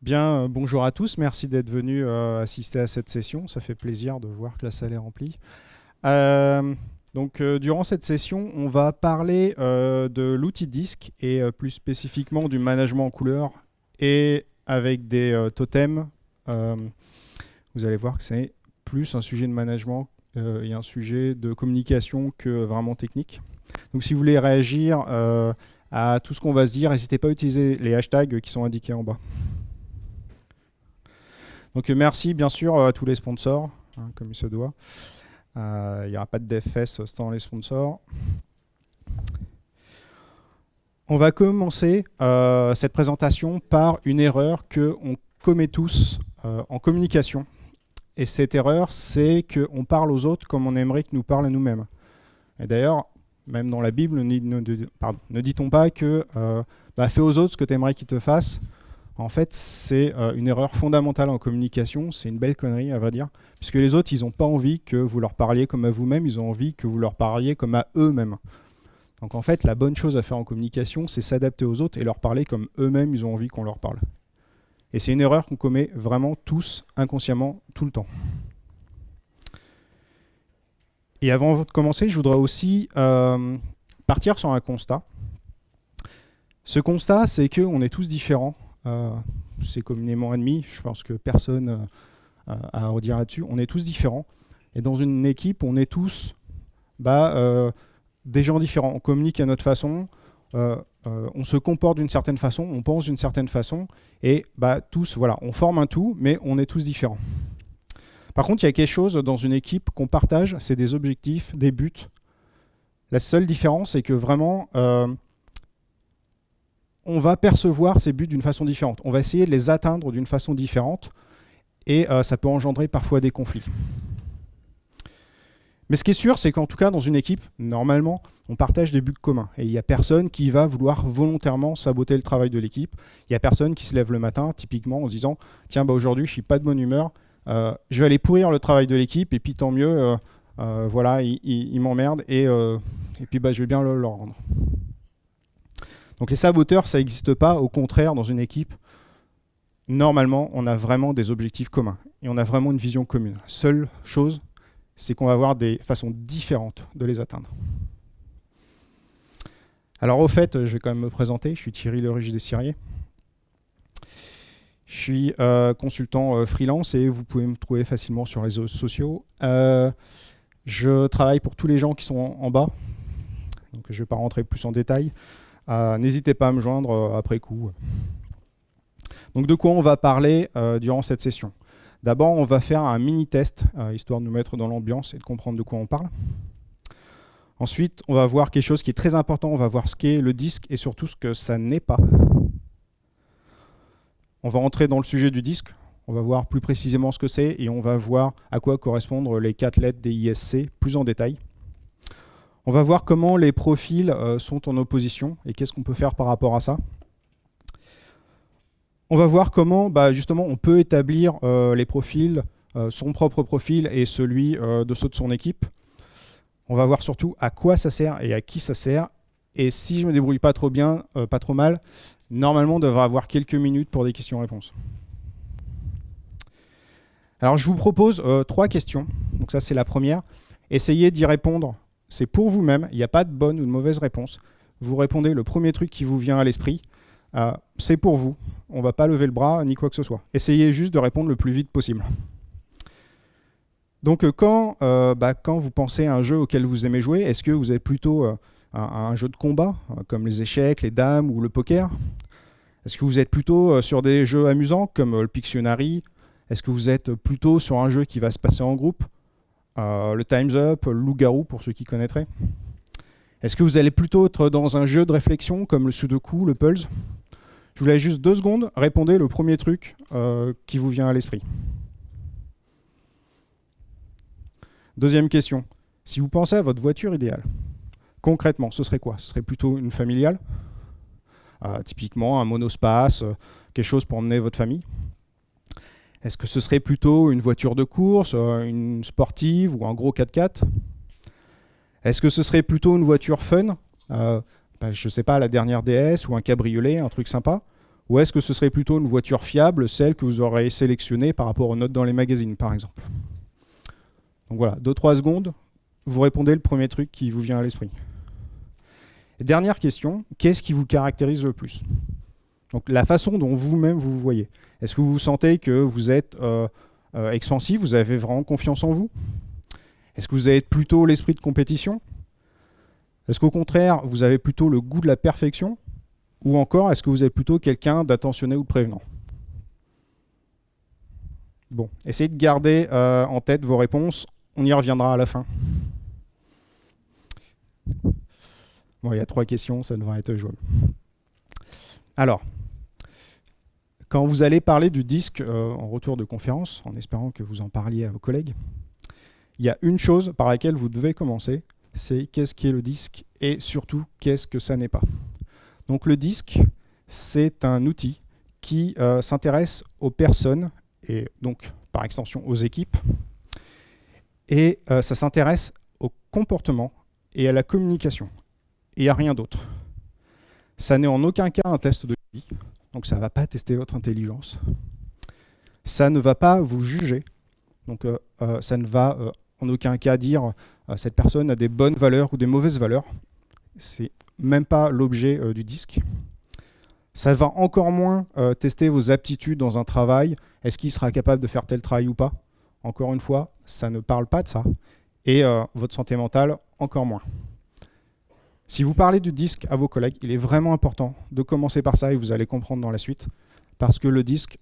Bien, bonjour à tous, merci d'être venus assister à cette session, ça fait plaisir de voir que la salle est remplie. Durant cette session, on va parler de l'outil disque et plus spécifiquement du management en couleur et avec des totems. Vous allez voir que c'est plus un sujet de management et un sujet de communication que vraiment technique. Donc si vous voulez réagir à tout ce qu'on va se dire, n'hésitez pas à utiliser les hashtags qui sont indiqués en bas. Donc merci bien sûr à tous les sponsors, comme il se doit. Il n'y aura pas de DFS sans les sponsors. On va commencer cette présentation par une erreur qu'on commet tous en communication. Et cette erreur, c'est qu'on parle aux autres comme on aimerait qu'ils nous parlent à nous-mêmes. Et d'ailleurs, même dans la Bible, ne dit-on pas que fais aux autres ce que tu aimerais qu'ils te fassent. En fait, c'est une erreur fondamentale en communication, c'est une belle connerie à vrai dire, puisque les autres, ils n'ont pas envie que vous leur parliez comme à vous-même, ils ont envie que vous leur parliez comme à eux-mêmes. Donc en fait, la bonne chose à faire en communication, c'est s'adapter aux autres et leur parler comme eux-mêmes, ils ont envie qu'on leur parle. Et c'est une erreur qu'on commet vraiment tous, inconsciemment, tout le temps. Et avant de commencer, je voudrais aussi partir sur un constat. Ce constat, c'est qu'on est tous différents. C'est communément admis, je pense que personne a à redire là-dessus. On est tous différents. Et dans une équipe, on est tous des gens différents. On communique à notre façon, on se comporte d'une certaine façon, on pense d'une certaine façon. Et tous, voilà, on forme un tout, mais on est tous différents. Par contre, il y a quelque chose dans une équipe qu'on partage, c'est des objectifs, des buts. La seule différence, c'est que vraiment... on va percevoir ces buts d'une façon différente. On va essayer de les atteindre d'une façon différente et ça peut engendrer parfois des conflits. Mais ce qui est sûr, c'est qu'en tout cas, dans une équipe, normalement, on partage des buts communs. Et il n'y a personne qui va vouloir volontairement saboter le travail de l'équipe. Il n'y a personne qui se lève le matin, typiquement, en se disant « Tiens, aujourd'hui, je ne suis pas de bonne humeur, je vais aller pourrir le travail de l'équipe, et puis tant mieux, voilà, il m'emmerde, et puis je vais bien le rendre. » Donc les saboteurs, ça n'existe pas. Au contraire, dans une équipe, normalement, on a vraiment des objectifs communs. Et on a vraiment une vision commune. La seule chose, c'est qu'on va avoir des façons différentes de les atteindre. Alors au fait, je vais quand même me présenter. Je suis Thierry Lerige Desirrier. Je suis consultant freelance et vous pouvez me trouver facilement sur les réseaux sociaux. Je travaille pour tous les gens qui sont en bas. Donc je ne vais pas rentrer plus en détail. N'hésitez pas à me joindre après coup. Donc de quoi on va parler durant cette session? D'abord, on va faire un mini-test, histoire de nous mettre dans l'ambiance et de comprendre de quoi on parle. Ensuite, on va voir quelque chose qui est très important, on va voir ce qu'est le disque et surtout ce que ça n'est pas. On va entrer dans le sujet du disque, on va voir plus précisément ce que c'est et on va voir à quoi correspondent les 4 lettres des ISC plus en détail. On va voir comment les profils sont en opposition et qu'est-ce qu'on peut faire par rapport à ça. On va voir comment justement on peut établir les profils, son propre profil et celui de ceux de son équipe. On va voir surtout à quoi ça sert et à qui ça sert. Et si je me débrouille pas trop bien, pas trop mal, normalement on devrait avoir quelques minutes pour des questions-réponses. Alors je vous propose 3 questions. Donc ça c'est la première. Essayez d'y répondre. C'est pour vous-même, il n'y a pas de bonne ou de mauvaise réponse. Vous répondez le premier truc qui vous vient à l'esprit. C'est pour vous. On ne va pas lever le bras ni quoi que ce soit. Essayez juste de répondre le plus vite possible. Donc quand vous pensez à un jeu auquel vous aimez jouer, est-ce que vous êtes plutôt un jeu de combat, comme les échecs, les dames ou le poker? Est-ce que vous êtes plutôt sur des jeux amusants, comme le Pictionary? Est-ce que vous êtes plutôt sur un jeu qui va se passer en groupe? Le Time's Up, le Loup-Garou, pour ceux qui connaîtraient. Est-ce que vous allez plutôt être dans un jeu de réflexion comme le Sudoku, le Puzzle? Je vous laisse juste 2 secondes, répondez le premier truc qui vous vient à l'esprit. Deuxième question. Si vous pensez à votre voiture idéale, concrètement, ce serait quoi? Ce serait plutôt une familiale, typiquement un monospace, quelque chose pour emmener votre famille. Est-ce que ce serait plutôt une voiture de course, une sportive ou un gros 4x4? Est-ce que ce serait plutôt une voiture fun, je ne sais pas, la dernière DS ou un cabriolet, un truc sympa? Ou est-ce que ce serait plutôt une voiture fiable, celle que vous aurez sélectionnée par rapport aux notes dans les magazines, par exemple? Donc voilà, 2-3 secondes, vous répondez le premier truc qui vous vient à l'esprit. Et dernière question, qu'est-ce qui vous caractérise le plus? Donc la façon dont vous-même vous voyez. Est-ce que vous sentez que vous êtes expansif, vous avez vraiment confiance en vous? Est-ce que vous avez plutôt l'esprit de compétition? Est-ce qu'au contraire, vous avez plutôt le goût de la perfection? Ou encore, est-ce que vous êtes plutôt quelqu'un d'attentionné ou de prévenant? Bon, essayez de garder en tête vos réponses, on y reviendra à la fin. Bon, il y a 3 questions, ça devrait être jouable. Alors, quand vous allez parler du disque en retour de conférence, en espérant que vous en parliez à vos collègues, il y a une chose par laquelle vous devez commencer, c'est qu'est-ce qu'est le disque et surtout qu'est-ce que ça n'est pas. Donc le disque, c'est un outil qui s'intéresse aux personnes et donc par extension aux équipes, et ça s'intéresse au comportement et à la communication, et à rien d'autre. Ça n'est en aucun cas un test de vie, donc ça ne va pas tester votre intelligence. Ça ne va pas vous juger, donc ça ne va en aucun cas dire cette personne a des bonnes valeurs ou des mauvaises valeurs. C'est même pas l'objet du disque. Ça va encore moins tester vos aptitudes dans un travail. Est-ce qu'il sera capable de faire tel travail ou pas? Encore une fois, ça ne parle pas de ça. Et votre santé mentale, encore moins. Si vous parlez du disque à vos collègues, il est vraiment important de commencer par ça et vous allez comprendre dans la suite. Parce que le disque,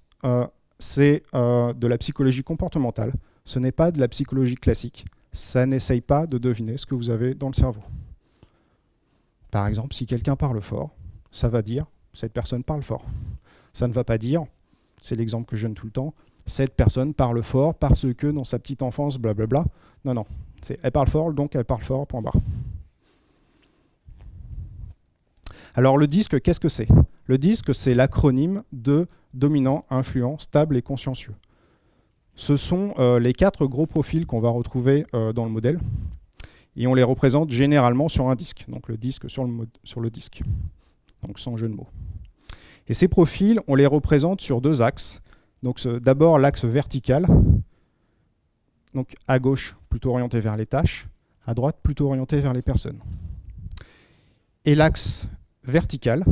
c'est de la psychologie comportementale. Ce n'est pas de la psychologie classique. Ça n'essaye pas de deviner ce que vous avez dans le cerveau. Par exemple, si quelqu'un parle fort, ça va dire « cette personne parle fort ». Ça ne va pas dire, c'est l'exemple que je donne tout le temps, « cette personne parle fort parce que dans sa petite enfance, blablabla ». Non, non, c'est « elle parle fort, donc elle parle fort, point barre ». Alors le disque, qu'est-ce que c'est? Le disque, c'est l'acronyme de dominant, influent, stable et consciencieux. Ce sont les 4 gros profils qu'on va retrouver dans le modèle. Et on les représente généralement sur un disque, donc le disque sur le disque, donc sans jeu de mots. Et ces profils, on les représente sur 2 axes. Donc d'abord l'axe vertical, donc à gauche plutôt orienté vers les tâches, à droite plutôt orienté vers les personnes. Et l'axe vertical,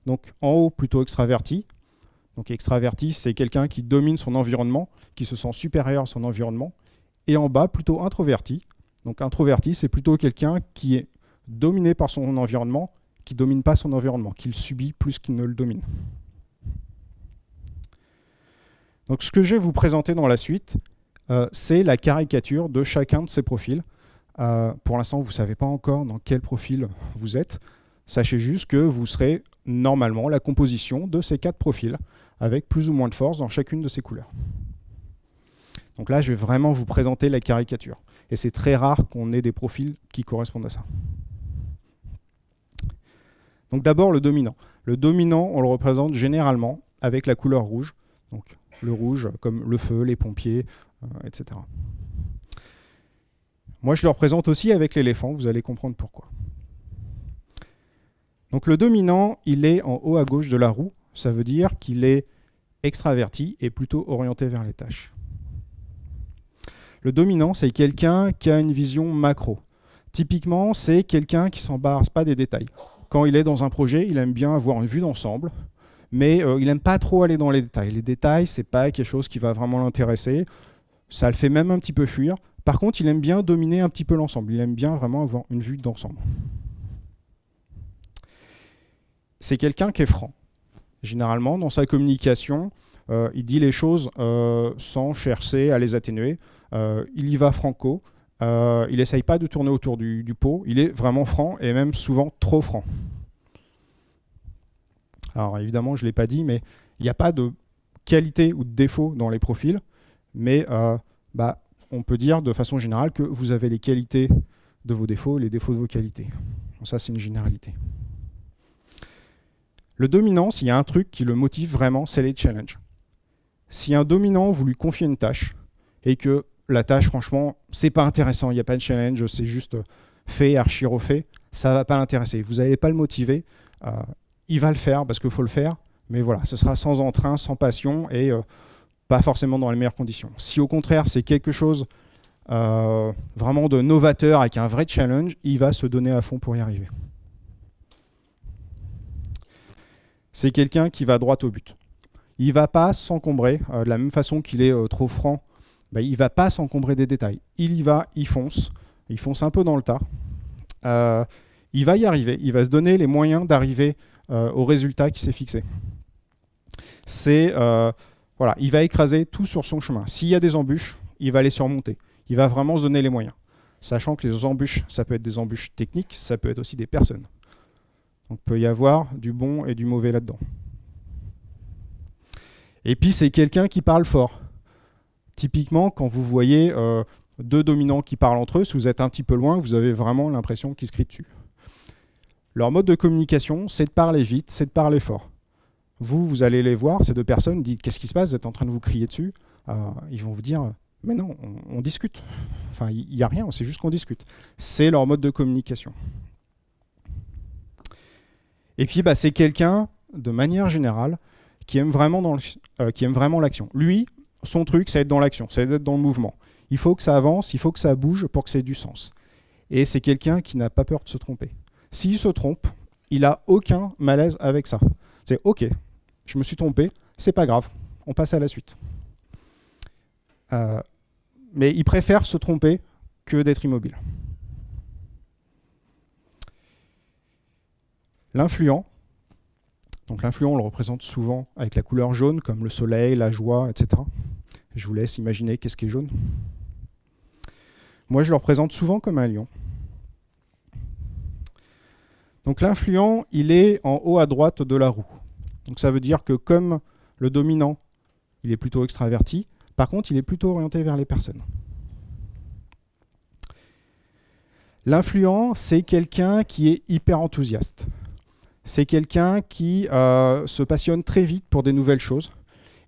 donc en haut plutôt extraverti. Donc extraverti, c'est quelqu'un qui domine son environnement, qui se sent supérieur à son environnement. Et en bas plutôt introverti. Donc introverti, c'est plutôt quelqu'un qui est dominé par son environnement, qui ne domine pas son environnement, qui le subit plus qu'il ne le domine. Donc ce que je vais vous présenter dans la suite, c'est la caricature de chacun de ces profils. Pour l'instant, vous ne savez pas encore dans quel profil vous êtes. Sachez juste que vous serez normalement la composition de ces 4 profils, avec plus ou moins de force dans chacune de ces couleurs. Donc là, je vais vraiment vous présenter la caricature. Et c'est très rare qu'on ait des profils qui correspondent à ça. Donc d'abord, le dominant. Le dominant, on le représente généralement avec la couleur rouge. Donc le rouge comme le feu, les pompiers, etc. Moi, je le représente aussi avec l'éléphant. Vous allez comprendre pourquoi. Donc le dominant, il est en haut à gauche de la roue. Ça veut dire qu'il est extraverti et plutôt orienté vers les tâches. Le dominant, c'est quelqu'un qui a une vision macro. Typiquement, c'est quelqu'un qui ne s'embarrasse pas des détails. Quand il est dans un projet, il aime bien avoir une vue d'ensemble, mais il n'aime pas trop aller dans les détails. Les détails, ce n'est pas quelque chose qui va vraiment l'intéresser. Ça le fait même un petit peu fuir. Par contre, il aime bien dominer un petit peu l'ensemble. Il aime bien vraiment avoir une vue d'ensemble. C'est quelqu'un qui est franc. Généralement, dans sa communication, il dit les choses sans chercher à les atténuer. Il y va franco. Il n'essaye pas de tourner autour du pot. Il est vraiment franc et même souvent trop franc. Alors évidemment, je ne l'ai pas dit, mais il n'y a pas de qualité ou de défaut dans les profils. Mais on peut dire de façon générale que vous avez les qualités de vos défauts et les défauts de vos qualités. Donc ça, c'est une généralité. Le dominant, s'il y a un truc qui le motive vraiment, c'est les challenges. Si un dominant, vous lui confiez une tâche et que la tâche, franchement, c'est pas intéressant, il n'y a pas de challenge, c'est juste fait, archi refait, ça ne va pas l'intéresser. Vous n'allez pas le motiver, il va le faire parce qu'il faut le faire, Mais voilà, ce sera sans entrain, sans passion et pas forcément dans les meilleures conditions. Si au contraire, c'est quelque chose vraiment de novateur avec un vrai challenge, il va se donner à fond pour y arriver. C'est quelqu'un qui va droit au but. Il ne va pas s'encombrer, de la même façon qu'il est trop franc, il ne va pas s'encombrer des détails. Il y va, il fonce un peu dans le tas. Il va y arriver, il va se donner les moyens d'arriver au résultat qui s'est fixé. Voilà, il va écraser tout sur son chemin. S'il y a des embûches, il va les surmonter. Il va vraiment se donner les moyens. Sachant que les embûches, ça peut être des embûches techniques, ça peut être aussi des personnes. Donc il peut y avoir du bon et du mauvais là-dedans. Et puis c'est quelqu'un qui parle fort. Typiquement, quand vous voyez deux dominants qui parlent entre eux, si vous êtes un petit peu loin, vous avez vraiment l'impression qu'ils se crient dessus. Leur mode de communication, c'est de parler vite, c'est de parler fort. Vous allez les voir, ces deux personnes, dites qu'est-ce qui se passe, vous êtes en train de vous crier dessus. Ils vont vous dire, mais non, on discute. Enfin, il n'y a rien, c'est juste qu'on discute. C'est leur mode de communication. Et puis, c'est quelqu'un, de manière générale, qui aime vraiment l'action. Lui, son truc, c'est être dans l'action, c'est d'être dans le mouvement. Il faut que ça avance, il faut que ça bouge pour que ça ait du sens. Et c'est quelqu'un qui n'a pas peur de se tromper. S'il se trompe, il n'a aucun malaise avec ça. C'est OK, je me suis trompé, c'est pas grave, on passe à la suite. Mais il préfère se tromper que d'être immobile. L'influent. Donc l'influent, on le représente souvent avec la couleur jaune, comme le soleil, la joie, etc. Je vous laisse imaginer qu'est-ce qui est jaune. Moi, je le représente souvent comme un lion. Donc l'influent, il est en haut à droite de la roue. Donc ça veut dire que comme le dominant, il est plutôt extraverti, par contre, il est plutôt orienté vers les personnes. L'influent, c'est quelqu'un qui est hyper enthousiaste. C'est quelqu'un qui se passionne très vite pour des nouvelles choses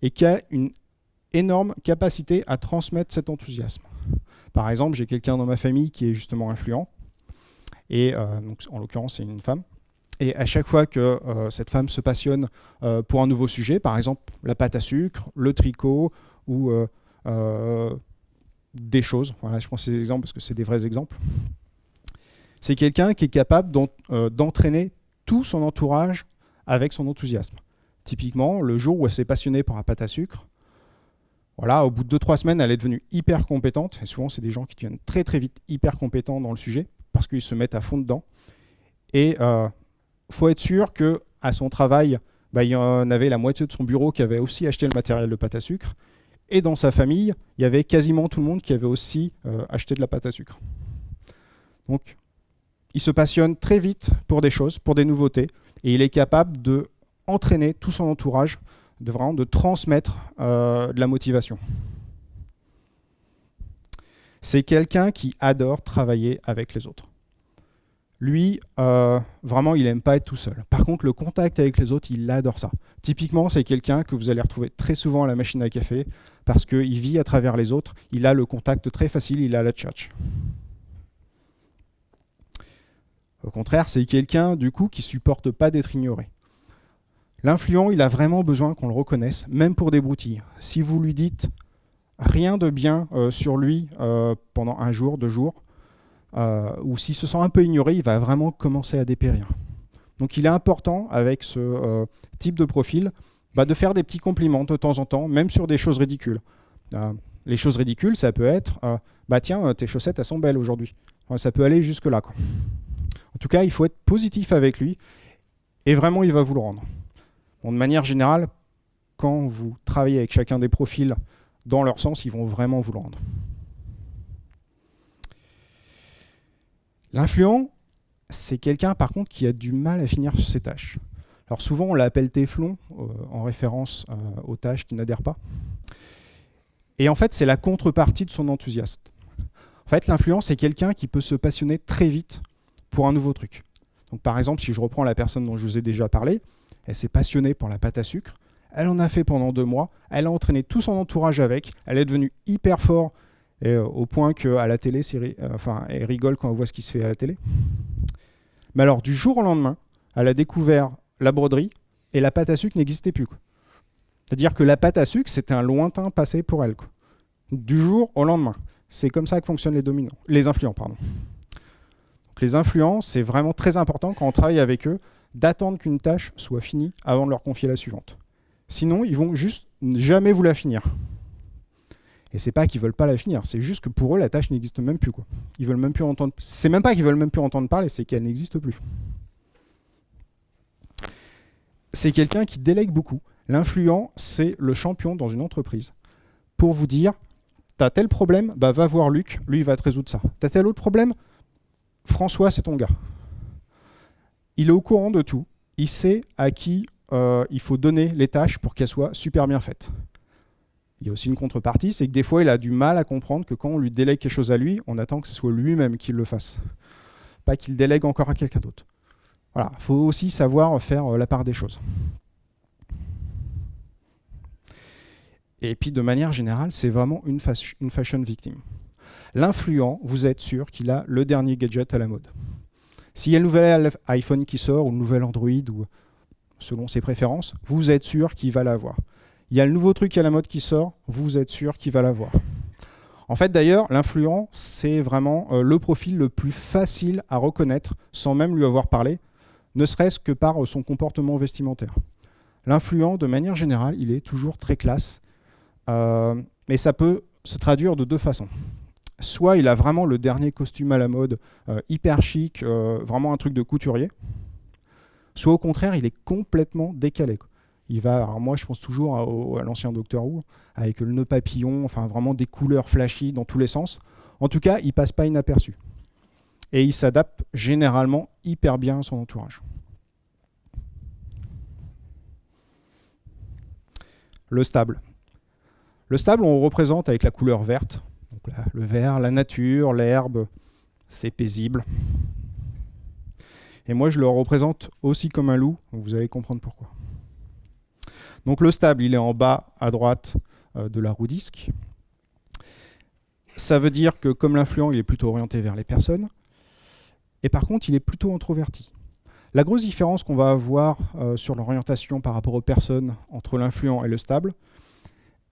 et qui a une énorme capacité à transmettre cet enthousiasme. Par exemple, j'ai quelqu'un dans ma famille qui est justement influent, et donc, en l'occurrence, c'est une femme. Et à chaque fois que cette femme se passionne pour un nouveau sujet, par exemple la pâte à sucre, le tricot ou des choses, voilà, je prends ces exemples parce que c'est des vrais exemples, c'est quelqu'un qui est capable d'entraîner tout son entourage avec son enthousiasme. Typiquement, le jour où elle s'est passionnée pour la pâte à sucre, voilà, au bout de 2-3 semaines, elle est devenue hyper compétente. Et souvent, c'est des gens qui deviennent très très vite hyper compétents dans le sujet parce qu'ils se mettent à fond dedans. Et faut être sûr qu'à son travail, il y en avait la moitié de son bureau qui avait aussi acheté le matériel de pâte à sucre. Et dans sa famille, il y avait quasiment tout le monde qui avait aussi acheté de la pâte à sucre. Donc, il se passionne très vite pour des choses, pour des nouveautés, et il est capable d'entraîner tout son entourage, de transmettre de la motivation. C'est quelqu'un qui adore travailler avec les autres. Lui, vraiment, il n'aime pas être tout seul. Par contre, le contact avec les autres, il adore ça. Typiquement, c'est quelqu'un que vous allez retrouver très souvent à la machine à café, parce qu'il vit à travers les autres, il a le contact très facile, il a la tchatch. Au contraire, c'est quelqu'un, du coup, qui ne supporte pas d'être ignoré. L'influent, il a vraiment besoin qu'on le reconnaisse, même pour des broutilles. Si vous lui dites rien de bien sur lui pendant 1 jour, 2 jours, ou s'il se sent un peu ignoré, il va vraiment commencer à dépérir. Donc il est important, avec ce type de profil, de faire des petits compliments de temps en temps, même sur des choses ridicules. Les choses ridicules, ça peut être tiens, tes chaussettes, elles sont belles aujourd'hui. Ça peut aller jusque-là, quoi. En tout cas, il faut être positif avec lui, et vraiment, il va vous le rendre. Bon, de manière générale, quand vous travaillez avec chacun des profils dans leur sens, ils vont vraiment vous le rendre. L'influent, c'est quelqu'un, par contre, qui a du mal à finir ses tâches. Alors souvent, on l'appelle téflon, en référence aux tâches qui n'adhèrent pas. Et en fait, c'est la contrepartie de son enthousiasme. En fait, l'influent, c'est quelqu'un qui peut se passionner très vite pour un nouveau truc. Donc, par exemple, si je reprends la personne dont je vous ai déjà parlé, elle s'est passionnée pour la pâte à sucre, elle en a fait pendant 2 mois, elle a entraîné tout son entourage avec, elle est devenue hyper fort, et, au point qu'à la télé, elle rigole quand on voit ce qui se fait à la télé. Mais alors, du jour au lendemain, elle a découvert la broderie, et la pâte à sucre n'existait plus, quoi. C'est-à-dire que la pâte à sucre, c'était un lointain passé pour elle, quoi. Du jour au lendemain. C'est comme ça que fonctionnent les influents, pardon. Donc les influents, c'est vraiment très important quand on travaille avec eux, d'attendre qu'une tâche soit finie avant de leur confier la suivante. Sinon, ils vont juste jamais vous la finir. Et c'est pas qu'ils veulent pas la finir, c'est juste que pour eux, la tâche n'existe même plus, quoi. Ils veulent même plus entendre. C'est même pas qu'ils veulent même plus entendre parler, c'est qu'elle n'existe plus. C'est quelqu'un qui délègue beaucoup. L'influent, c'est le champion dans une entreprise. Pour vous dire, t'as tel problème, bah va voir Luc, lui il va te résoudre ça. T'as tel autre problème, François c'est ton gars. Il est au courant de tout, il sait à qui il faut donner les tâches pour qu'elles soient super bien faites. Il y a aussi une contrepartie, c'est que des fois il a du mal à comprendre que quand on lui délègue quelque chose à lui, on attend que ce soit lui-même qui le fasse. Pas qu'il délègue encore à quelqu'un d'autre. Voilà, il faut aussi savoir faire la part des choses. Et puis de manière générale, c'est vraiment une fashion victime. L'influent, vous êtes sûr qu'il a le dernier gadget à la mode. S'il y a le nouvel iPhone qui sort, ou le nouvel Android, ou selon ses préférences, vous êtes sûr qu'il va l'avoir. Il y a le nouveau truc à la mode qui sort, vous êtes sûr qu'il va l'avoir. En fait, d'ailleurs, l'influent, c'est vraiment le profil le plus facile à reconnaître, sans même lui avoir parlé, ne serait-ce que par son comportement vestimentaire. L'influent, de manière générale, il est toujours très classe, mais ça peut se traduire de deux façons. Soit il a vraiment le dernier costume à la mode, hyper chic, vraiment un truc de couturier, soit au contraire, il est complètement décalé, quoi. Il va, alors moi je pense toujours à l'ancien Doctor Who, avec le nœud papillon, enfin vraiment des couleurs flashy dans tous les sens. En tout cas, il passe pas inaperçu. Et il s'adapte généralement hyper bien à son entourage. Le stable. Le stable, on le représente avec la couleur verte. Donc là, le vert, la nature, l'herbe, c'est paisible. Et moi, je le représente aussi comme un loup, vous allez comprendre pourquoi. Donc le stable, il est en bas à droite de la roue disque. Ça veut dire que comme l'influent, il est plutôt orienté vers les personnes. Et par contre, il est plutôt introverti. La grosse différence qu'on va avoir sur l'orientation par rapport aux personnes entre l'influent et le stable,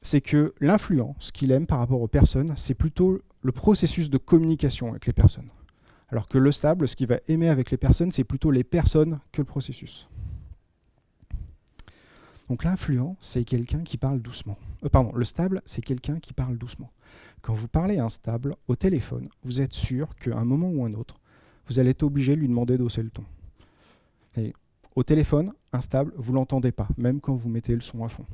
c'est que l'influent, ce qu'il aime par rapport aux personnes, c'est plutôt le processus de communication avec les personnes. Alors que le stable, ce qu'il va aimer avec les personnes, c'est plutôt les personnes que le processus. Donc l'influent, c'est quelqu'un qui parle doucement. Le stable, c'est quelqu'un qui parle doucement. Quand vous parlez à un stable au téléphone, vous êtes sûr qu'à un moment ou un autre, vous allez être obligé de lui demander d'hausser le ton. Et au téléphone, un stable, vous ne l'entendez pas, même quand vous mettez le son à fond.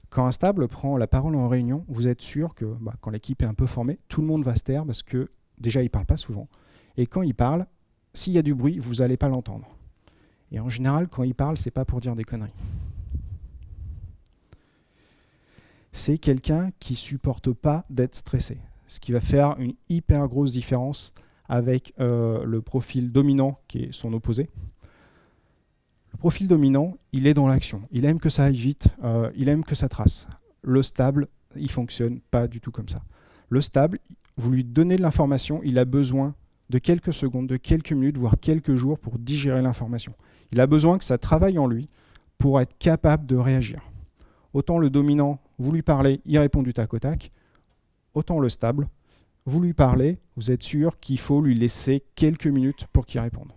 Quand un stable prend la parole en réunion, vous êtes sûr que quand l'équipe est un peu formée, tout le monde va se taire parce que déjà, il ne parle pas souvent. Et quand il parle, s'il y a du bruit, vous n'allez pas l'entendre. Et en général, quand il parle, ce n'est pas pour dire des conneries. C'est quelqu'un qui ne supporte pas d'être stressé. Ce qui va faire une hyper grosse différence avec le profil dominant qui est son opposé. Le profil dominant, il est dans l'action. Il aime que ça aille vite, il aime que ça trace. Le stable, il ne fonctionne pas du tout comme ça. Le stable, vous lui donnez de l'information, il a besoin de quelques secondes, de quelques minutes, voire quelques jours pour digérer l'information. Il a besoin que ça travaille en lui pour être capable de réagir. Autant le dominant, vous lui parlez, il répond du tac au tac. Autant le stable, vous lui parlez, vous êtes sûr qu'il faut lui laisser quelques minutes pour qu'il réponde.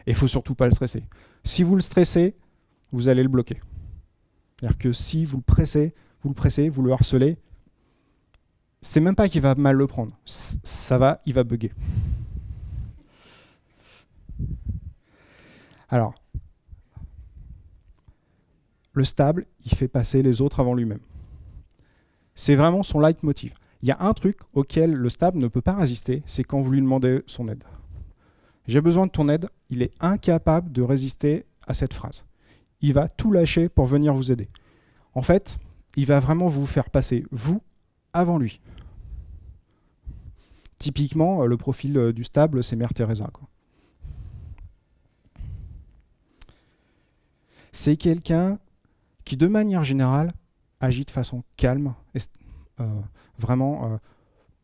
Et il ne faut surtout pas le stresser. Si vous le stressez, vous allez le bloquer. C'est-à-dire que si vous le pressez, vous le harcelez, c'est même pas qu'il va mal le prendre. Il va bugger. Alors, le stable, il fait passer les autres avant lui-même. C'est vraiment son leitmotiv. Il y a un truc auquel le stable ne peut pas résister, c'est quand vous lui demandez son aide. J'ai besoin de ton aide, il est incapable de résister à cette phrase. Il va tout lâcher pour venir vous aider. En fait, il va vraiment vous faire passer, vous, avant lui. Typiquement, le profil du stable, c'est Mère Teresa, quoi. C'est quelqu'un qui, de manière générale, agit de façon calme, vraiment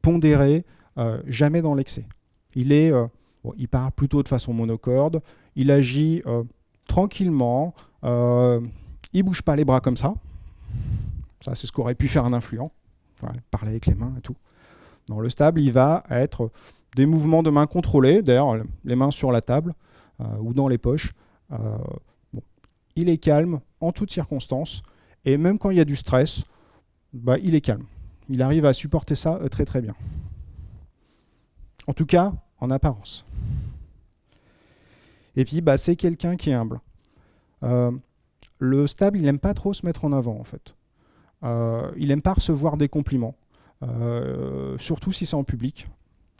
pondérée, jamais dans l'excès. Il est Bon, il parle plutôt de façon monocorde, il agit tranquillement, il bouge pas les bras comme ça. Ça, c'est ce qu'aurait pu faire un influent, voilà, parler avec les mains et tout. Dans le stable, il va être des mouvements de main contrôlés, d'ailleurs les mains sur la table ou dans les poches. Bon. Il est calme en toutes circonstances, et même quand il y a du stress, bah, il est calme. Il arrive à supporter ça très très bien. En tout cas, en apparence. Et puis, bah, c'est quelqu'un qui est humble. Le stable, il n'aime pas trop se mettre en avant, en fait. Il n'aime pas recevoir des compliments, surtout si c'est en public.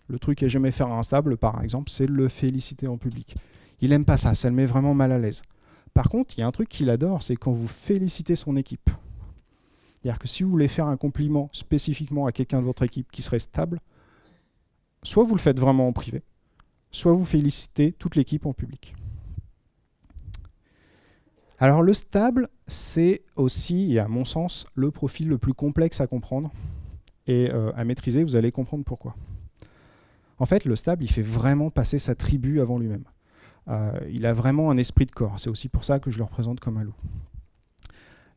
Le truc que j'aimais faire à un stable, par exemple, c'est le féliciter en public. Il n'aime pas ça, ça le met vraiment mal à l'aise. Par contre, il y a un truc qu'il adore, c'est quand vous félicitez son équipe. C'est-à-dire que si vous voulez faire un compliment spécifiquement à quelqu'un de votre équipe qui serait stable, soit vous le faites vraiment en privé, soit vous félicitez toute l'équipe en public. Alors le stable, c'est aussi, à mon sens, le profil le plus complexe à comprendre et à maîtriser. Vous allez comprendre pourquoi. En fait, le stable, il fait vraiment passer sa tribu avant lui-même. Il a vraiment un esprit de corps. C'est aussi pour ça que je le représente comme un loup.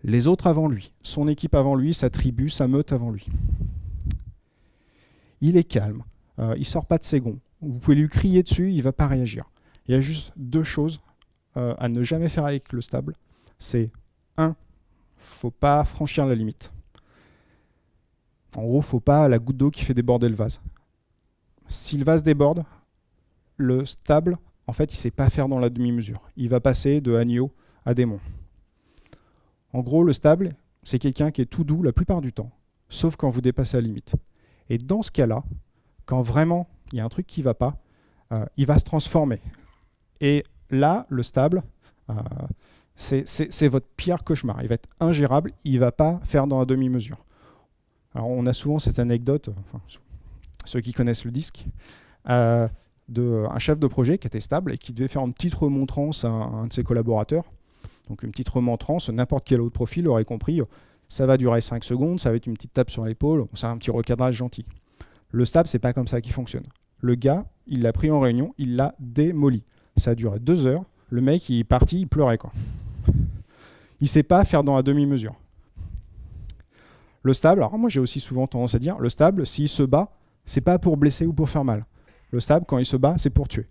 Les autres avant lui, son équipe avant lui, sa tribu, sa meute avant lui. Il est calme, il ne sort pas de ses gonds. Vous pouvez lui crier dessus, il ne va pas réagir. Il y a juste deux choses à ne jamais faire avec le stable. C'est 1, il ne faut pas franchir la limite. En gros, il ne faut pas la goutte d'eau qui fait déborder le vase. Si le vase déborde, le stable, en fait, il ne sait pas faire dans la demi-mesure. Il va passer de agneau à démon. En gros, le stable, c'est quelqu'un qui est tout doux la plupart du temps, sauf quand vous dépassez la limite. Et dans ce cas-là, quand vraiment il y a un truc qui ne va pas, il va se transformer. Et là, le stable, c'est votre pire cauchemar. Il va être ingérable, il ne va pas faire dans la demi-mesure. Alors, on a souvent cette anecdote, enfin, ceux qui connaissent le disque, d'un chef de projet qui était stable et qui devait faire une petite remontrance à un de ses collaborateurs. Donc une petite remontrance, n'importe quel autre profil aurait compris, ça va durer 5 secondes, ça va être une petite tape sur l'épaule, c'est un petit recadrage gentil. Le stable, c'est pas comme ça qu'il fonctionne. Le gars, il l'a pris en réunion, il l'a démoli. Ça a duré 2 heures, le mec il est parti, il pleurait quoi. Il sait pas faire dans la demi-mesure. Le stable, alors moi j'ai aussi souvent tendance à dire, le stable, s'il se bat, c'est pas pour blesser ou pour faire mal. Le stable, quand il se bat, c'est pour tuer.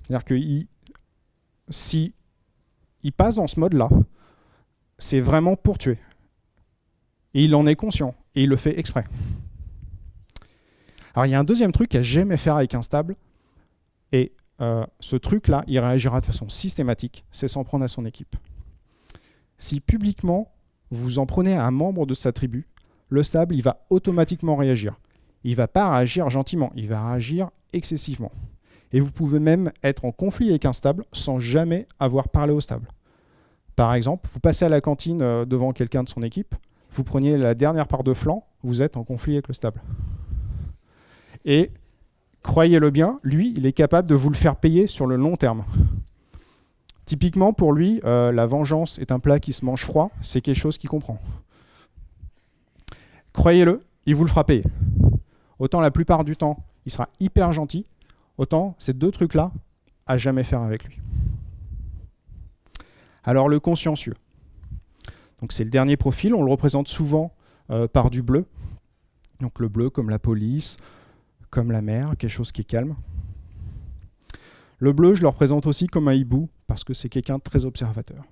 C'est-à-dire que si il passe dans ce mode-là, c'est vraiment pour tuer. Et il en est conscient, et il le fait exprès. Alors il y a un deuxième truc à jamais faire avec un stable, et ce truc-là, il réagira de façon systématique, c'est s'en prendre à son équipe. Si publiquement, vous en prenez à un membre de sa tribu, le stable, il va automatiquement réagir. Il ne va pas réagir gentiment, il va réagir excessivement. Et vous pouvez même être en conflit avec un stable sans jamais avoir parlé au stable. Par exemple, vous passez à la cantine devant quelqu'un de son équipe, vous preniez la dernière part de flan, vous êtes en conflit avec le stable. Et croyez-le bien, lui, il est capable de vous le faire payer sur le long terme. Typiquement, pour lui, la vengeance est un plat qui se mange froid, c'est quelque chose qu'il comprend. Croyez-le, il vous le fera payer. Autant la plupart du temps, il sera hyper gentil, autant ces deux trucs-là, à jamais faire avec lui. Alors le consciencieux. Donc c'est le dernier profil, on le représente souvent par du bleu. Donc le bleu comme la police, comme la mer, quelque chose qui est calme. Le bleu, je le représente aussi comme un hibou, parce que c'est quelqu'un de très observateur.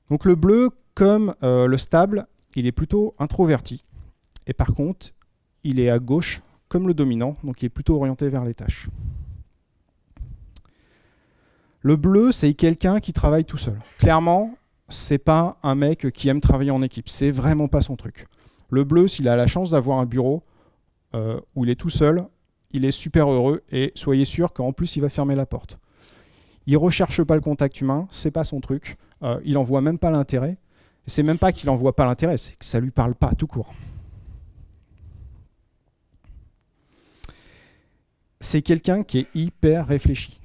Donc le bleu, comme le stable, il est plutôt introverti. Et par contre, il est à gauche, comme le dominant, donc il est plutôt orienté vers les tâches. Le bleu, c'est quelqu'un qui travaille tout seul. Clairement, c'est pas un mec qui aime travailler en équipe. C'est vraiment pas son truc. Le bleu, s'il a la chance d'avoir un bureau où il est tout seul, il est super heureux et soyez sûr qu'en plus, il va fermer la porte. Il recherche pas le contact humain, c'est pas son truc. Il en voit même pas l'intérêt. C'est même pas qu'il en voit pas l'intérêt, c'est que ça lui parle pas tout court. C'est quelqu'un qui est hyper réfléchi.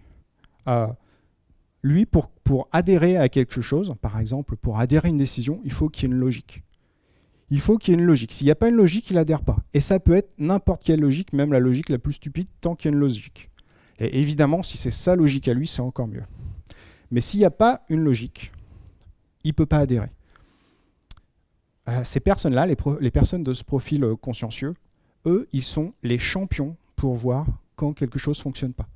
Lui, pour adhérer à quelque chose, par exemple, pour adhérer à une décision, il faut qu'il y ait une logique. Il faut qu'il y ait une logique. S'il n'y a pas une logique, il n'adhère pas. Et ça peut être n'importe quelle logique, même la logique la plus stupide, tant qu'il y a une logique. Et évidemment, si c'est sa logique à lui, c'est encore mieux. Mais s'il n'y a pas une logique, il ne peut pas adhérer. Ces personnes-là, les personnes de ce profil consciencieux, eux, ils sont les champions pour voir quand quelque chose ne fonctionne pas.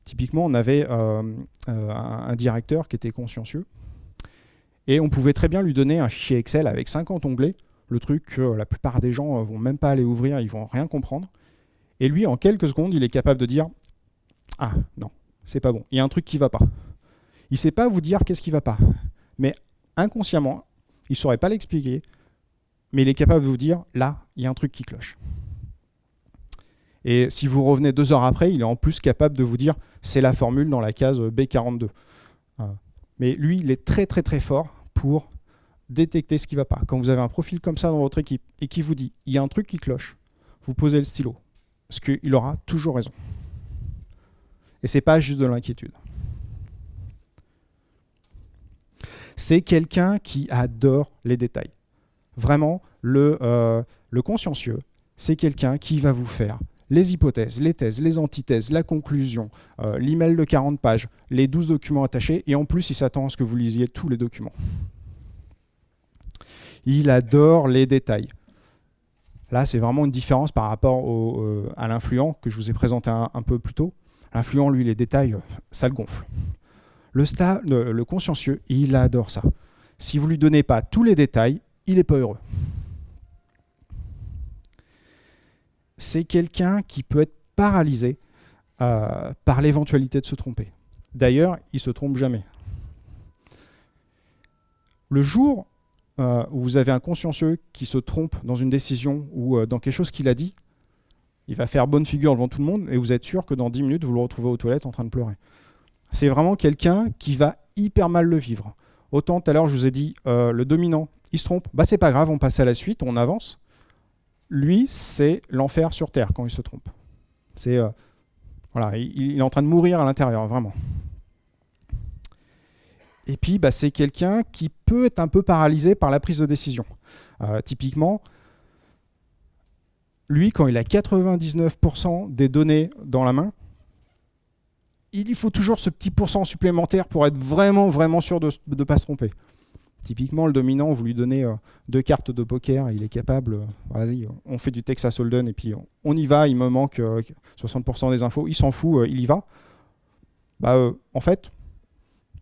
Typiquement, on avait un directeur qui était consciencieux, et on pouvait très bien lui donner un fichier Excel avec 50 onglets, le truc que la plupart des gens ne vont même pas aller ouvrir, ils ne vont rien comprendre. Et lui, en quelques secondes, il est capable de dire « Ah, non, c'est pas bon, il y a un truc qui ne va pas ». Il ne sait pas vous dire qu'est-ce qui ne va pas, mais inconsciemment, il ne saurait pas l'expliquer, mais il est capable de vous dire « Là, il y a un truc qui cloche ». Et si vous revenez 2 heures après, il est en plus capable de vous dire « C'est la formule dans la case B42 ». Mais lui, il est très très très fort pour détecter ce qui ne va pas. Quand vous avez un profil comme ça dans votre équipe et qui vous dit « il y a un truc qui cloche », vous posez le stylo, parce qu'il aura toujours raison. Et ce n'est pas juste de l'inquiétude. C'est quelqu'un qui adore les détails. Vraiment, le consciencieux, c'est quelqu'un qui va vous faire les hypothèses, les thèses, les antithèses, la conclusion, l'email de 40 pages, les 12 documents attachés, et en plus, il s'attend à ce que vous lisiez tous les documents. Il adore les détails. Là, c'est vraiment une différence par rapport à l'influent que je vous ai présenté un peu plus tôt. L'influent, lui, les détails, ça le gonfle. Le consciencieux, il adore ça. Si vous ne lui donnez pas tous les détails, il n'est pas heureux. C'est quelqu'un qui peut être paralysé par l'éventualité de se tromper. D'ailleurs, il ne se trompe jamais. Le jour où vous avez un consciencieux qui se trompe dans une décision ou dans quelque chose qu'il a dit, il va faire bonne figure devant tout le monde et vous êtes sûr que dans 10 minutes, vous le retrouvez aux toilettes en train de pleurer. C'est vraiment quelqu'un qui va hyper mal le vivre. Autant tout à l'heure, je vous ai dit, le dominant, il se trompe, bah c'est pas grave, on passe à la suite, on avance. Lui, c'est l'enfer sur Terre quand il se trompe. C'est, voilà, il est en train de mourir à l'intérieur, vraiment. Et puis, bah, c'est quelqu'un qui peut être un peu paralysé par la prise de décision. Typiquement, lui, quand il a 99% des données dans la main, il faut toujours ce petit pourcent supplémentaire pour être vraiment, vraiment sûr de ne pas se tromper. Typiquement, le dominant, vous lui donnez 2 cartes de poker, il est capable, vas-y, on fait du Texas Hold'em et puis on y va, il me manque 60% des infos, il s'en fout, il y va. Bah, en fait,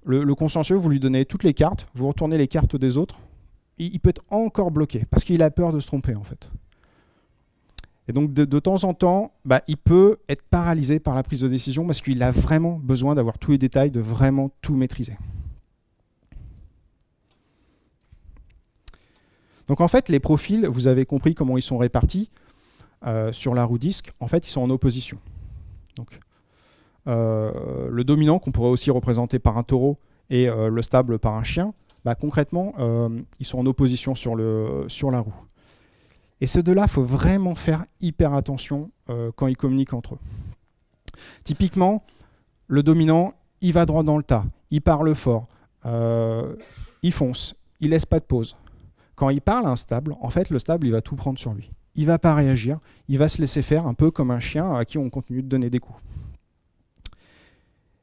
le consciencieux, vous lui donnez toutes les cartes, vous retournez les cartes des autres, il peut être encore bloqué, parce qu'il a peur de se tromper, en fait. Et donc, de temps en temps, bah, il peut être paralysé par la prise de décision, parce qu'il a vraiment besoin d'avoir tous les détails, de vraiment tout maîtriser. Donc en fait, les profils, vous avez compris comment ils sont répartis sur la roue disque. En fait, ils sont en opposition. Donc, le dominant, qu'on pourrait aussi représenter par un taureau, et le stable par un chien, bah, concrètement, ils sont en opposition sur la roue. Et ces deux-là, il faut vraiment faire hyper attention quand ils communiquent entre eux. Typiquement, le dominant, il va droit dans le tas, il parle fort, il fonce, il laisse pas de pause. Quand il parle à un stable, en fait, le stable, il va tout prendre sur lui. Il ne va pas réagir, il va se laisser faire un peu comme un chien à qui on continue de donner des coups.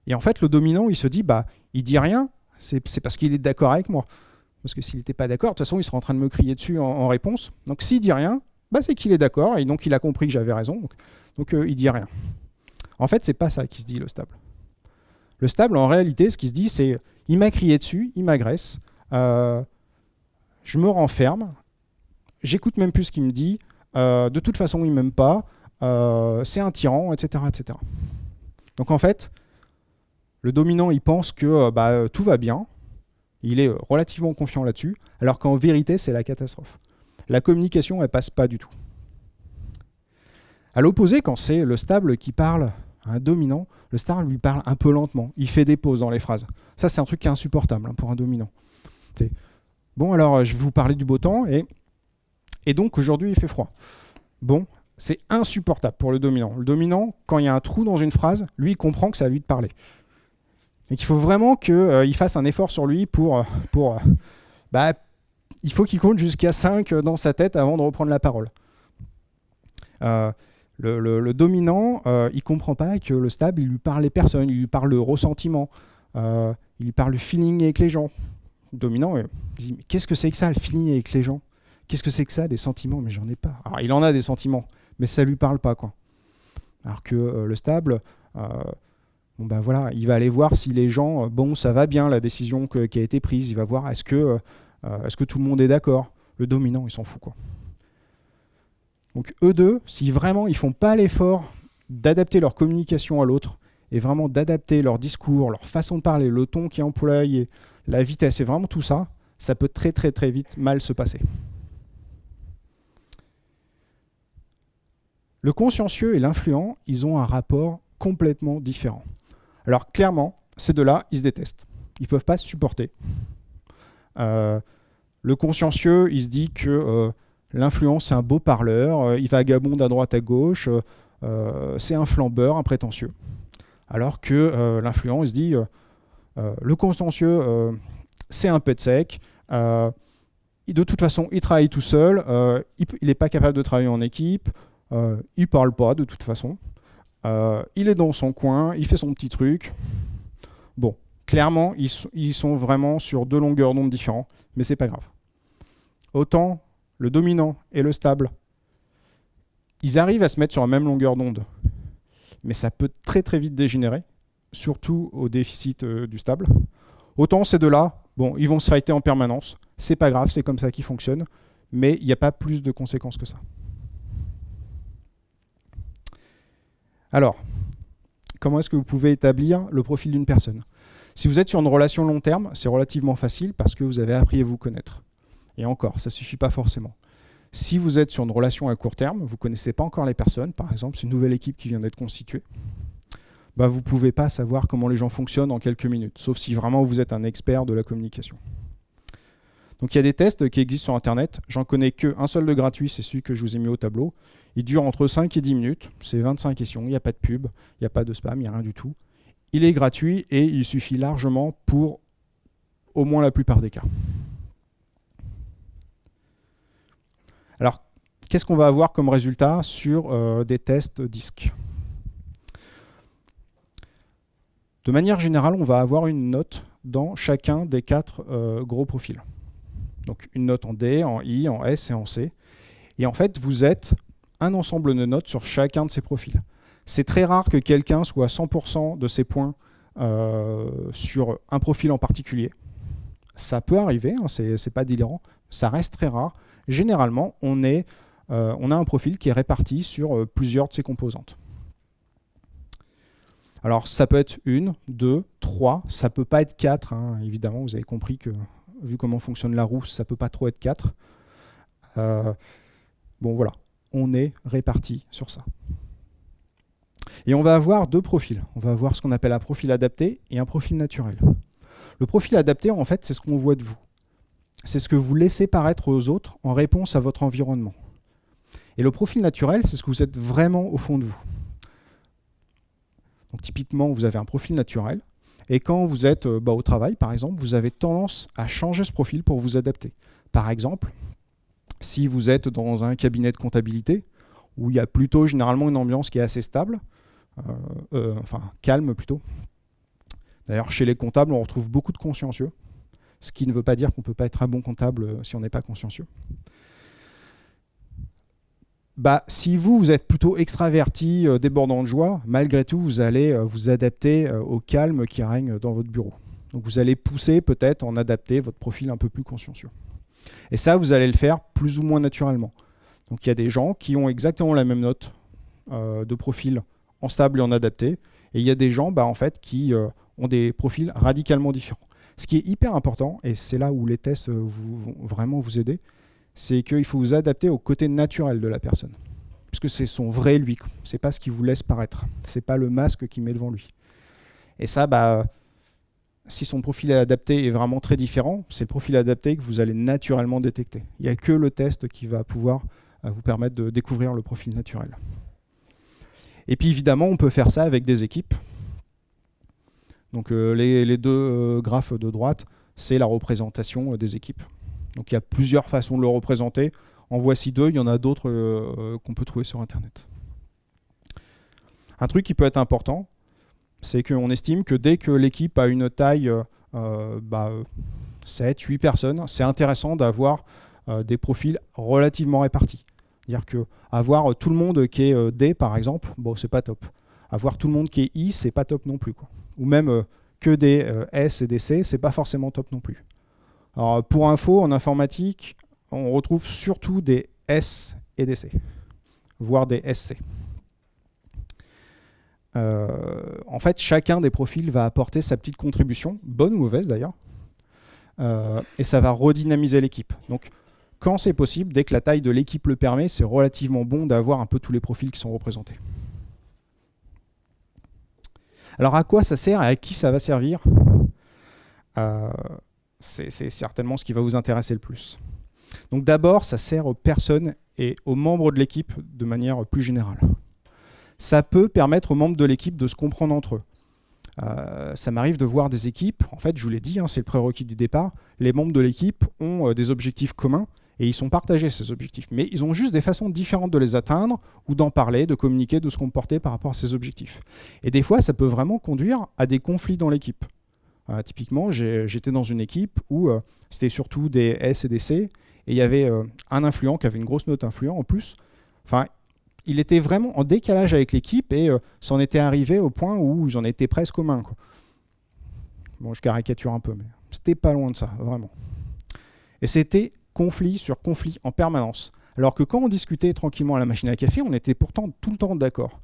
Et en fait, le dominant, il se dit, bah, il dit rien, c'est parce qu'il est d'accord avec moi. Parce que s'il n'était pas d'accord, de toute façon, il serait en train de me crier dessus en réponse. Donc s'il dit rien, bah, c'est qu'il est d'accord, et donc il a compris que j'avais raison, donc il dit rien. En fait, c'est pas ça qui se dit, le stable. Le stable, en réalité, ce qui se dit, c'est, il m'a crié dessus, il m'agresse, je me renferme, j'écoute même plus ce qu'il me dit, de toute façon il ne m'aime pas, c'est un tyran, etc., etc. Donc en fait, le dominant il pense que tout va bien, il est relativement confiant là-dessus, alors qu'en vérité c'est la catastrophe. La communication elle passe pas du tout. À l'opposé, quand c'est le stable qui parle à un dominant, le stable lui parle un peu lentement, il fait des pauses dans les phrases. Ça c'est un truc qui est insupportable pour un dominant. C'est bon, alors je vais vous parler du beau temps, et donc aujourd'hui il fait froid. Bon, c'est insupportable pour le dominant. Le dominant, quand il y a un trou dans une phrase, lui il comprend que c'est à lui de parler. Et qu'il faut vraiment qu'il fasse un effort sur lui pour il faut qu'il compte jusqu'à 5 dans sa tête avant de reprendre la parole. Le dominant, il ne comprend pas que le stable, il lui parle les personnes, il lui parle le ressentiment, il lui parle le feeling avec les gens. Le dominant, il dit, mais qu'est-ce que c'est que ça, le feeling avec les gens? Qu'est-ce que c'est que ça, des sentiments? Mais j'en ai pas. Alors, il en a des sentiments, mais ça ne lui parle pas, quoi. Alors que le stable, bon, ben voilà, il va aller voir si les gens, bon, ça va bien, la décision qui a été prise. Il va voir, est-ce que tout le monde est d'accord? Le dominant, il s'en fout, quoi. Donc eux deux, si vraiment ils ne font pas l'effort d'adapter leur communication à l'autre, et vraiment d'adapter leur discours, leur façon de parler, le ton qui est employé, la vitesse, et vraiment tout ça, ça peut très très très vite mal se passer. Le consciencieux et l'influent, ils ont un rapport complètement différent. Alors clairement, ces deux-là, ils se détestent. Ils ne peuvent pas se supporter. Le consciencieux, il se dit que l'influent, c'est un beau parleur, il vagabonde à droite à gauche, c'est un flambeur, un prétentieux. Alors que l'influent, il se dit, le consciencieux, c'est un pet sec, de toute façon, il travaille tout seul, il n'est pas capable de travailler en équipe, il ne parle pas de toute façon, il est dans son coin, il fait son petit truc. Bon, clairement, ils sont vraiment sur deux longueurs d'onde différentes, mais c'est pas grave. Autant le dominant et le stable, ils arrivent à se mettre sur la même longueur d'onde, mais ça peut très très vite dégénérer, surtout au déficit du stable. Autant ces deux-là, bon, ils vont se fighter en permanence, c'est pas grave, c'est comme ça qu'ils fonctionnent, mais il n'y a pas plus de conséquences que ça. Alors, comment est-ce que vous pouvez établir le profil d'une personne? Si vous êtes sur une relation long terme, c'est relativement facile parce que vous avez appris à vous connaître. Et encore, ça ne suffit pas forcément. Si vous êtes sur une relation à court terme, vous ne connaissez pas encore les personnes, par exemple, c'est une nouvelle équipe qui vient d'être constituée, bah, vous ne pouvez pas savoir comment les gens fonctionnent en quelques minutes, sauf si vraiment vous êtes un expert de la communication. Donc il y a des tests qui existent sur Internet, j'en connais qu'un seul de gratuit, c'est celui que je vous ai mis au tableau. Il dure entre 5 et 10 minutes, c'est 25 questions, il n'y a pas de pub, il n'y a pas de spam, il n'y a rien du tout. Il est gratuit et il suffit largement pour au moins la plupart des cas. Alors, qu'est-ce qu'on va avoir comme résultat sur des tests DISC? De manière générale, on va avoir une note dans chacun des 4 gros profils. Donc une note en D, en I, en S et en C. Et en fait, vous êtes un ensemble de notes sur chacun de ces profils. C'est très rare que quelqu'un soit à 100% de ses points sur un profil en particulier. Ça peut arriver, hein, c'est pas délirant, ça reste très rare. Généralement, on a un profil qui est réparti sur plusieurs de ses composantes. Alors, ça peut être 1, 2, 3, ça ne peut pas être 4, hein, évidemment, vous avez compris que, vu comment fonctionne la roue, ça ne peut pas trop être 4. Bon, voilà, on est réparti sur ça. Et on va avoir 2 profils. On va avoir ce qu'on appelle un profil adapté et un profil naturel. Le profil adapté, en fait, c'est ce qu'on voit de vous. C'est ce que vous laissez paraître aux autres en réponse à votre environnement. Et le profil naturel, c'est ce que vous êtes vraiment au fond de vous. Donc typiquement, vous avez un profil naturel, et quand vous êtes au travail, par exemple, vous avez tendance à changer ce profil pour vous adapter. Par exemple, si vous êtes dans un cabinet de comptabilité, où il y a plutôt généralement une ambiance qui est assez stable, enfin calme plutôt. D'ailleurs, chez les comptables, on retrouve beaucoup de consciencieux, ce qui ne veut pas dire qu'on ne peut pas être un bon comptable si on n'est pas consciencieux. Bah, si vous êtes plutôt extraverti, débordant de joie, malgré tout, vous allez vous adapter au calme qui règne dans votre bureau. Donc vous allez pousser peut-être en adapter votre profil un peu plus consciencieux. Et ça, vous allez le faire plus ou moins naturellement. Donc il y a des gens qui ont exactement la même note de profil en stable et en adapté, et il y a des gens en fait, qui ont des profils radicalement différents. Ce qui est hyper important, et c'est là où les tests vont vraiment vous aider, c'est qu'il faut vous adapter au côté naturel de la personne. Puisque c'est son vrai lui, c'est pas ce qu'il vous laisse paraître, c'est pas le masque qu'il met devant lui. Et ça, si son profil adapté est vraiment très différent, c'est le profil adapté que vous allez naturellement détecter. Il n'y a que le test qui va pouvoir vous permettre de découvrir le profil naturel. Et puis évidemment, on peut faire ça avec des équipes. Donc les 2 graphes de droite, c'est la représentation des équipes. Donc il y a plusieurs façons de le représenter. En voici deux, il y en a d'autres qu'on peut trouver sur Internet. Un truc qui peut être important, c'est qu'on estime que dès que l'équipe a une taille 7, 8 personnes, c'est intéressant d'avoir des profils relativement répartis. C'est-à-dire qu'avoir tout le monde qui est D, par exemple, bon, c'est pas top. Avoir tout le monde qui est I, c'est pas top non plus, quoi. Ou même que des S et des C, c'est pas forcément top non plus. Alors, pour info, en informatique, on retrouve surtout des S et des C, voire des SC. En fait, chacun des profils va apporter sa petite contribution, bonne ou mauvaise d'ailleurs, et ça va redynamiser l'équipe. Donc, quand c'est possible, dès que la taille de l'équipe le permet, c'est relativement bon d'avoir un peu tous les profils qui sont représentés. Alors, à quoi ça sert et à qui ça va servir ? C'est certainement ce qui va vous intéresser le plus. Donc d'abord, ça sert aux personnes et aux membres de l'équipe de manière plus générale. Ça peut permettre aux membres de l'équipe de se comprendre entre eux. Ça m'arrive de voir des équipes, en fait je vous l'ai dit, c'est le prérequis du départ, les membres de l'équipe ont des objectifs communs et ils sont partagés ces objectifs, mais ils ont juste des façons différentes de les atteindre ou d'en parler, de communiquer, de se comporter par rapport à ces objectifs. Et des fois ça peut vraiment conduire à des conflits dans l'équipe. Typiquement, j'étais dans une équipe où c'était surtout des S et des C, et il y avait un influent qui avait une grosse note influent en plus. Enfin, il était vraiment en décalage avec l'équipe et c'en était arrivé au point où j'en étais presque aux mains, quoi. Bon, je caricature un peu, mais c'était pas loin de ça, vraiment. Et c'était conflit sur conflit en permanence. Alors que quand on discutait tranquillement à la machine à café, on était pourtant tout le temps d'accord.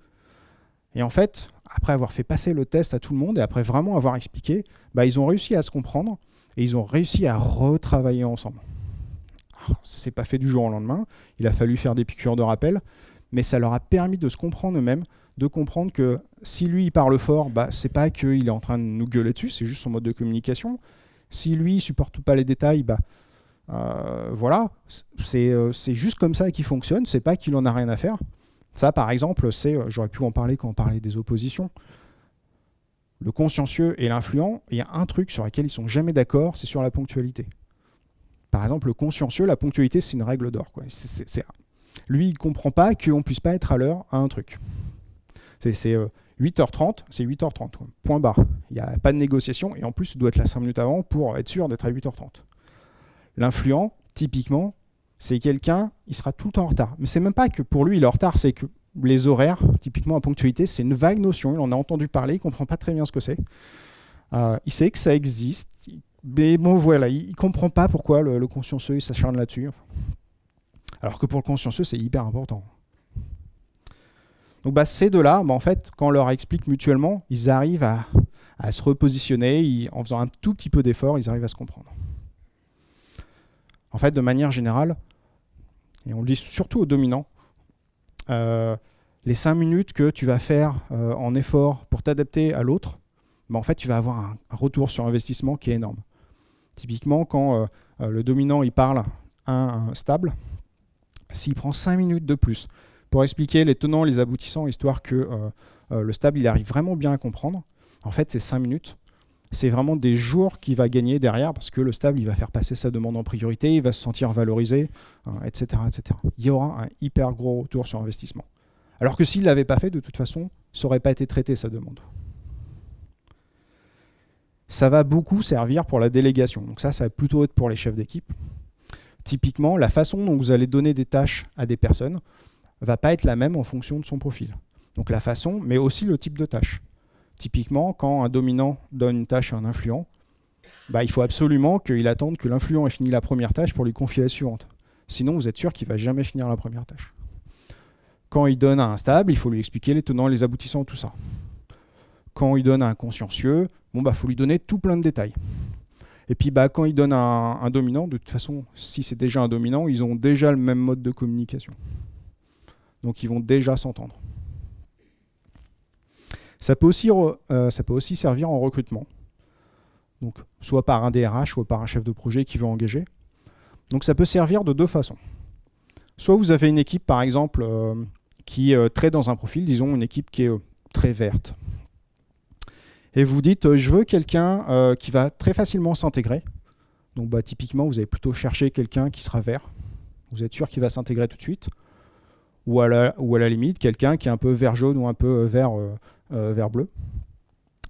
Et en fait, après avoir fait passer le test à tout le monde et après vraiment avoir expliqué, ils ont réussi à se comprendre et ils ont réussi à retravailler ensemble. Alors, ça ne s'est pas fait du jour au lendemain, il a fallu faire des piqûres de rappel, mais ça leur a permis de se comprendre eux-mêmes, de comprendre que si lui il parle fort, c'est pas qu'il est en train de nous gueuler dessus, c'est juste son mode de communication. Si lui il supporte pas les détails, voilà, c'est juste comme ça qu'il fonctionne, c'est pas qu'il en a rien à faire. Ça, par exemple, j'aurais pu en parler quand on parlait des oppositions. Le consciencieux et l'influent, il y a un truc sur lequel ils sont jamais d'accord, c'est sur la ponctualité. Par exemple, le consciencieux, la ponctualité, c'est une règle d'or, quoi. Lui, il ne comprend pas qu'on ne puisse pas être à l'heure à un truc. C'est 8h30, c'est 8h30, quoi. Point barre. Il n'y a pas de négociation, et en plus, il doit être là 5 minutes avant pour être sûr d'être à 8h30. L'influent, typiquement, c'est quelqu'un, il sera tout le temps en retard. Mais c'est même pas que pour lui, il est en retard, c'est que les horaires, typiquement la ponctualité, c'est une vague notion. Il en a entendu parler, il ne comprend pas très bien ce que c'est. Il sait que ça existe, mais bon, voilà, il ne comprend pas pourquoi le consciencieux s'acharne là-dessus. Alors que pour le consciencieux, c'est hyper important. Donc ces deux-là, en fait, quand on leur explique mutuellement, ils arrivent à se repositionner, en faisant un tout petit peu d'effort, ils arrivent à se comprendre. En fait, de manière générale, et on le dit surtout aux dominants, les 5 minutes que tu vas faire en effort pour t'adapter à l'autre, en fait, tu vas avoir un retour sur investissement qui est énorme. Typiquement, quand le dominant il parle à un stable, s'il prend 5 minutes de plus pour expliquer les tenants, les aboutissants, histoire que le stable il arrive vraiment bien à comprendre, en fait, ces 5 minutes, c'est vraiment des jours qu'il va gagner derrière parce que le stable il va faire passer sa demande en priorité, il va se sentir valorisé, etc., etc. Il y aura un hyper gros retour sur investissement. Alors que s'il ne l'avait pas fait, de toute façon, ça n'aurait pas été traité sa demande. Ça va beaucoup servir pour la délégation. Donc ça va plutôt être pour les chefs d'équipe. Typiquement, la façon dont vous allez donner des tâches à des personnes ne va pas être la même en fonction de son profil. Donc la façon, mais aussi le type de tâche. Typiquement, quand un dominant donne une tâche à un influent, il faut absolument qu'il attende que l'influent ait fini la première tâche pour lui confier la suivante. Sinon, vous êtes sûr qu'il ne va jamais finir la première tâche. Quand il donne à un stable, il faut lui expliquer les tenants et les aboutissants, tout ça. Quand il donne à un consciencieux, faut lui donner tout plein de détails. Et puis quand il donne à un dominant, de toute façon, si c'est déjà un dominant, ils ont déjà le même mode de communication. Donc ils vont déjà s'entendre. Ça peut aussi servir en recrutement. Donc, soit par un DRH, soit par un chef de projet qui veut engager. Donc ça peut servir de deux façons. Soit vous avez une équipe, par exemple, qui est très dans un profil, disons une équipe qui est très verte. Et vous dites, je veux quelqu'un qui va très facilement s'intégrer. Donc bah, typiquement, vous allez plutôt chercher quelqu'un qui sera vert. Vous êtes sûr qu'il va s'intégrer tout de suite. Ou à la limite, quelqu'un qui est un peu vert jaune ou un peu vert bleu.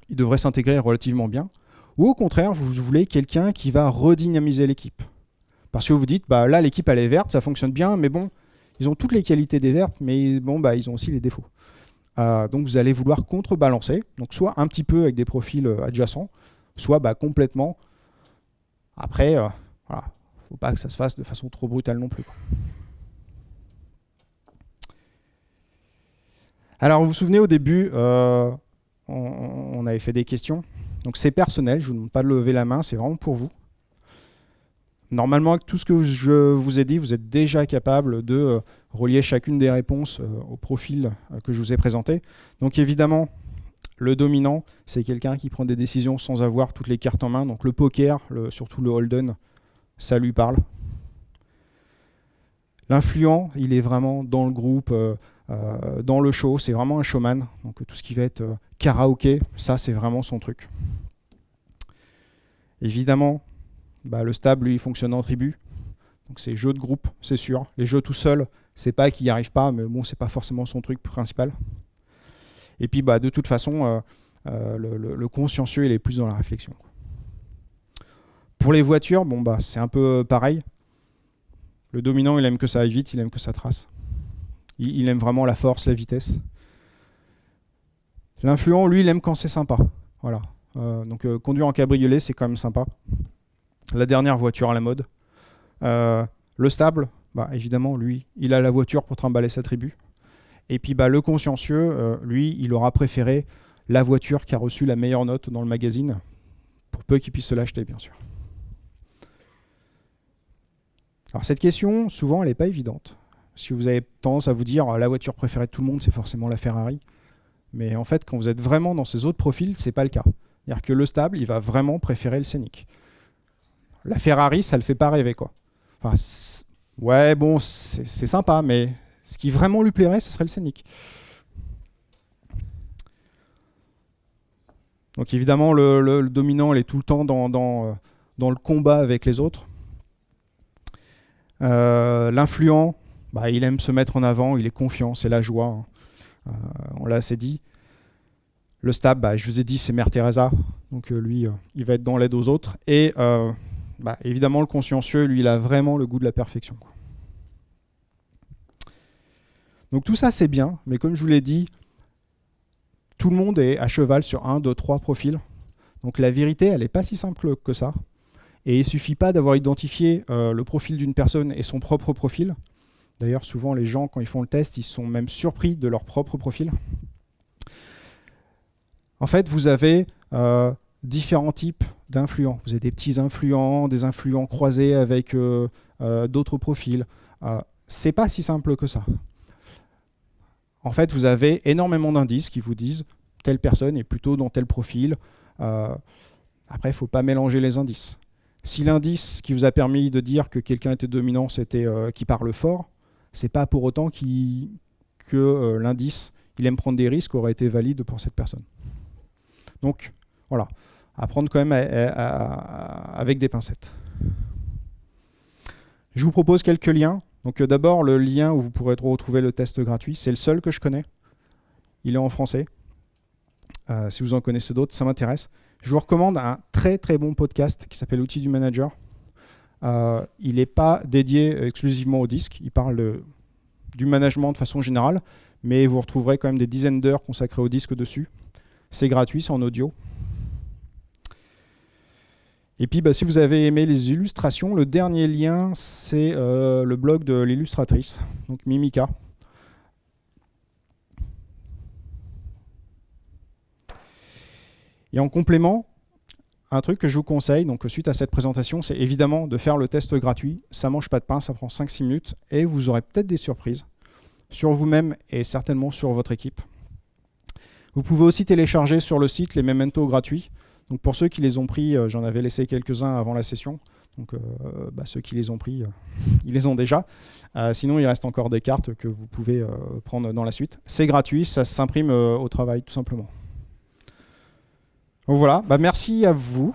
Il devrait s'intégrer relativement bien. Ou au contraire, vous voulez quelqu'un qui va redynamiser l'équipe. Parce que vous dites, bah, là l'équipe elle est verte, ça fonctionne bien, mais bon, ils ont toutes les qualités des vertes, mais bon, bah, ils ont aussi les défauts. Donc vous allez vouloir contrebalancer, donc soit un petit peu avec des profils adjacents, soit bah, complètement. Après, voilà, faut pas que ça se fasse de façon trop brutale non plus, quoi. Alors vous vous souvenez au début, on avait fait des questions. Donc c'est personnel, je ne vous demande pas de lever la main, c'est vraiment pour vous. Normalement, avec tout ce que je vous ai dit, vous êtes déjà capable de relier chacune des réponses au profil que je vous ai présenté. Donc évidemment, le dominant, c'est quelqu'un qui prend des décisions sans avoir toutes les cartes en main. Donc le poker, surtout le Holden, ça lui parle. L'influent, il est vraiment dans le groupe, dans le show, c'est vraiment un showman. Donc tout ce qui va être karaoké, ça c'est vraiment son truc. Évidemment, bah, le stable, lui, il fonctionne en tribu. Donc c'est jeu de groupe, c'est sûr. Les jeux tout seuls, c'est pas qu'il n'y arrive pas, mais bon, c'est pas forcément son truc principal. Et puis bah, de toute façon, le consciencieux, il est plus dans la réflexion. Pour les voitures, bon, bah, c'est un peu pareil. Le dominant, il aime que ça aille vite, il aime que ça trace. Il aime vraiment la force, la vitesse. L'influent, lui, il aime quand c'est sympa. Voilà. Donc conduire en cabriolet, c'est quand même sympa. La dernière voiture à la mode. Le stable, bah, évidemment, lui, il a la voiture pour trimballer sa tribu. Et puis bah, le consciencieux, lui, il aura préféré la voiture qui a reçu la meilleure note dans le magazine, pour peu qu'il puisse se l'acheter, bien sûr. Alors cette question, souvent, elle n'est pas évidente. Si vous avez tendance à vous dire la voiture préférée de tout le monde, c'est forcément la Ferrari. Mais en fait, quand vous êtes vraiment dans ces autres profils, c'est pas le cas. C'est-à-dire que le stable, il va vraiment préférer le scénic. La Ferrari, ça le fait pas rêver, quoi. Enfin, ouais, bon, c'est sympa, mais ce qui vraiment lui plairait, ce serait le scénic. Donc évidemment, le dominant, il est tout le temps dans le combat avec les autres. L'influent, bah, il aime se mettre en avant, il est confiant, c'est la joie. Hein. On l'a assez dit. Le stable, bah, je vous ai dit, c'est Mère Teresa. Donc lui, il va être dans l'aide aux autres. Et bah, évidemment, le consciencieux, lui, il a vraiment le goût de la perfection, quoi. Donc tout ça, c'est bien. Mais comme je vous l'ai dit, tout le monde est à cheval sur 1, 2, 3 profils. Donc la vérité, elle n'est pas si simple que ça. Et il ne suffit pas d'avoir identifié le profil d'une personne et son propre profil. D'ailleurs, souvent, les gens, quand ils font le test, ils sont même surpris de leur propre profil. En fait, vous avez différents types d'influents. Vous avez des petits influents, des influents croisés avec d'autres profils. C'est pas si simple que ça. En fait, vous avez énormément d'indices qui vous disent telle personne est plutôt dans tel profil. Après, il ne faut pas mélanger les indices. Si l'indice qui vous a permis de dire que quelqu'un était dominant, c'était qui parle fort, c'est pas pour autant que l'indice, il aime prendre des risques, aurait été valide pour cette personne. Donc, voilà, à prendre quand même avec des pincettes. Je vous propose quelques liens. Donc d'abord, le lien où vous pourrez retrouver le test gratuit, c'est le seul que je connais. Il est en français. Si vous en connaissez d'autres, ça m'intéresse. Je vous recommande un très très bon podcast qui s'appelle Outils du manager. Il n'est pas dédié exclusivement au disque. Il parle du management de façon générale, mais vous retrouverez quand même des dizaines d'heures consacrées au disque dessus. C'est gratuit, c'est en audio. Et puis, bah, si vous avez aimé les illustrations, le dernier lien, c'est le blog de l'illustratrice, donc Mimika. Et en complément, un truc que je vous conseille, donc suite à cette présentation, c'est évidemment de faire le test gratuit. Ça ne mange pas de pain, ça prend 5-6 minutes, et vous aurez peut-être des surprises sur vous-même et certainement sur votre équipe. Vous pouvez aussi télécharger sur le site les mementos gratuits. Donc pour ceux qui les ont pris, j'en avais laissé quelques-uns avant la session. Donc bah, ceux qui les ont pris, ils les ont déjà. Sinon, il reste encore des cartes que vous pouvez prendre dans la suite. C'est gratuit, ça s'imprime au travail tout simplement. Donc voilà, bah, merci à vous.